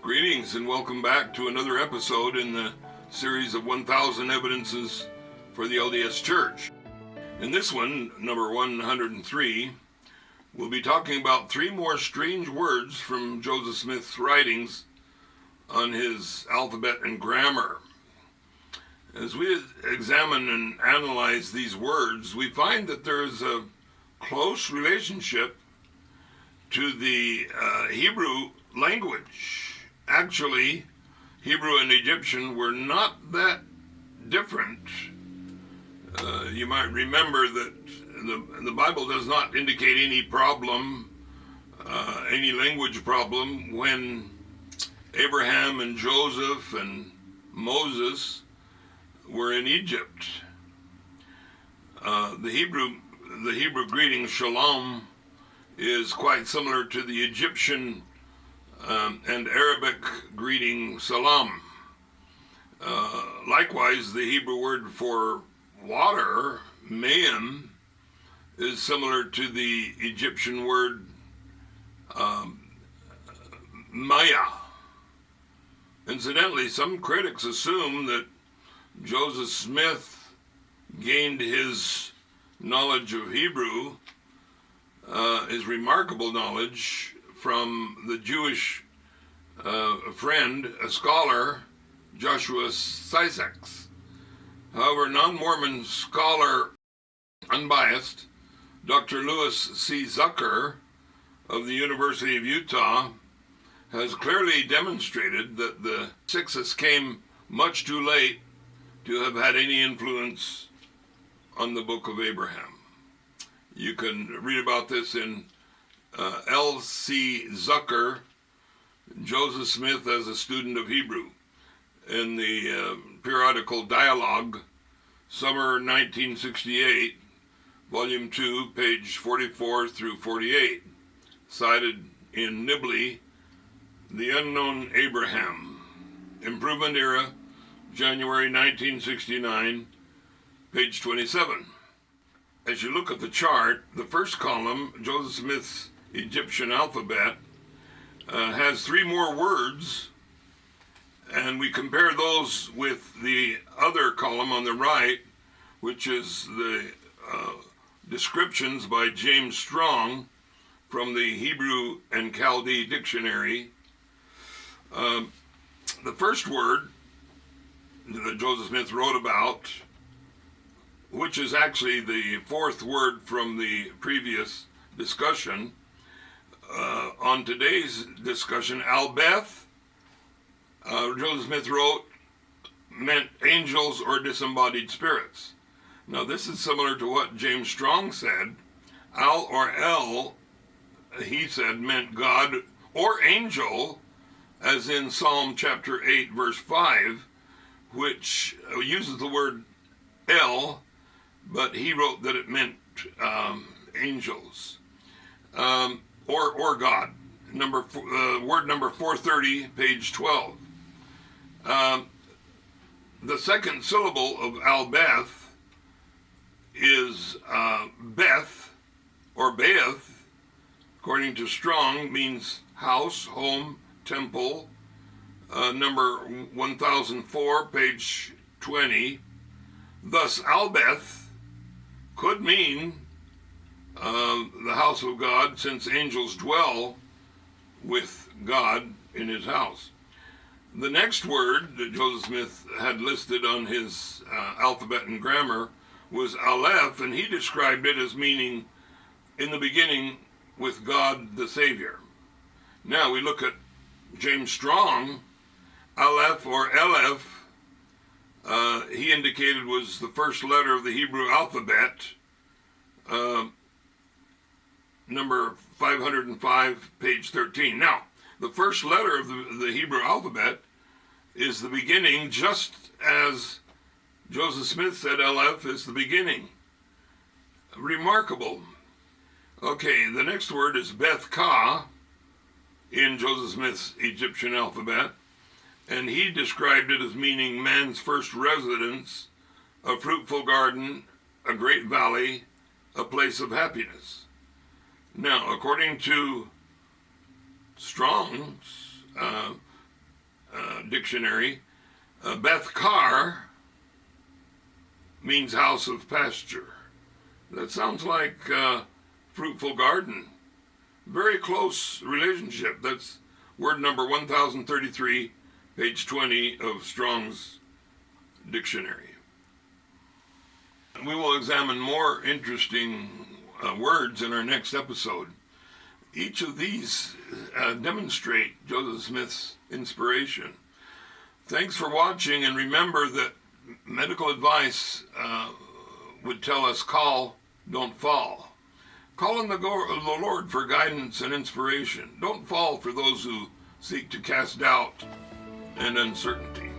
Greetings and welcome back to another episode in the series of 1,000 Evidences for the LDS Church. In this one, number 103, we'll be talking about three more strange words from Joseph Smith's writings on his alphabet and grammar. As we examine and analyze these words, we find that there is a close relationship to the Hebrew language. Actually, Hebrew and Egyptian were not that different. You might remember that the Bible does not indicate any problem, any language problem, when Abraham and Joseph and Moses were in Egypt. The Hebrew greeting shalom is quite similar to the Egyptian and Arabic greeting salam. Likewise, the Hebrew word for water, mayim, is similar to the Egyptian word maya. Incidentally, some critics assume that Joseph Smith gained his knowledge of Hebrew, his remarkable knowledge, from the Jewish friend, a scholar, Joshua Sisaks. However, non-Mormon scholar, unbiased, Dr. Lewis C. Zucker of the University of Utah has clearly demonstrated that the Sixes came much too late to have had any influence on the Book of Abraham. You can read about this in L.C. Zucker, Joseph Smith as a Student of Hebrew, in the periodical Dialogue, Summer 1968, Volume 2, page 44 through 48, cited in Nibley, The Unknown Abraham, Improvement Era, January 1969, page 27. As you look at the chart, the first column, Joseph Smith's Egyptian alphabet, has three more words, and we compare those with the other column on the right, which is the descriptions by James Strong from the Hebrew and Chaldee Dictionary. The first word that Joseph Smith wrote about, which is actually the fourth word from the previous discussion, on today's discussion, Albeth, Joseph Smith wrote, meant angels or disembodied spirits. Now this is similar to what James Strong said. Al or El, he said, meant God or angel, as in Psalm chapter 8, verse 5, which uses the word El, but he wrote that it meant angels, or God. Word number 430, page 12. The second syllable of Albeth is Beth, or Beth, according to Strong, means house, home, temple. Number 1004, page 20. Thus, Albeth could mean the house of God, since angels dwell with God in his house. The next word that Joseph Smith had listed on his alphabet and grammar was Aleph, and he described it as meaning in the beginning with God the Savior. Now we look at James Strong. Aleph or Elef, he indicated was the first letter of the Hebrew alphabet, number 505, page 13. Now, the first letter of the Hebrew alphabet is the beginning, just as Joseph Smith said Aleph is the beginning. Remarkable. Okay, the next word is Beth Ka in Joseph Smith's Egyptian alphabet, and he described it as meaning man's first residence, a fruitful garden, a great valley, a place of happiness. Now, according to Strong's, dictionary, Beth Kar means house of pasture. That sounds like fruitful garden. Very close relationship. That's word number 1033, page 20 of Strong's dictionary. We will examine more interesting words in our next episode. Each of these demonstrate Joseph Smith's inspiration. Thanks for watching, and remember that medical advice would tell us call, don't fall. Call on the Lord for guidance and inspiration. Don't fall for those who seek to cast doubt and uncertainty.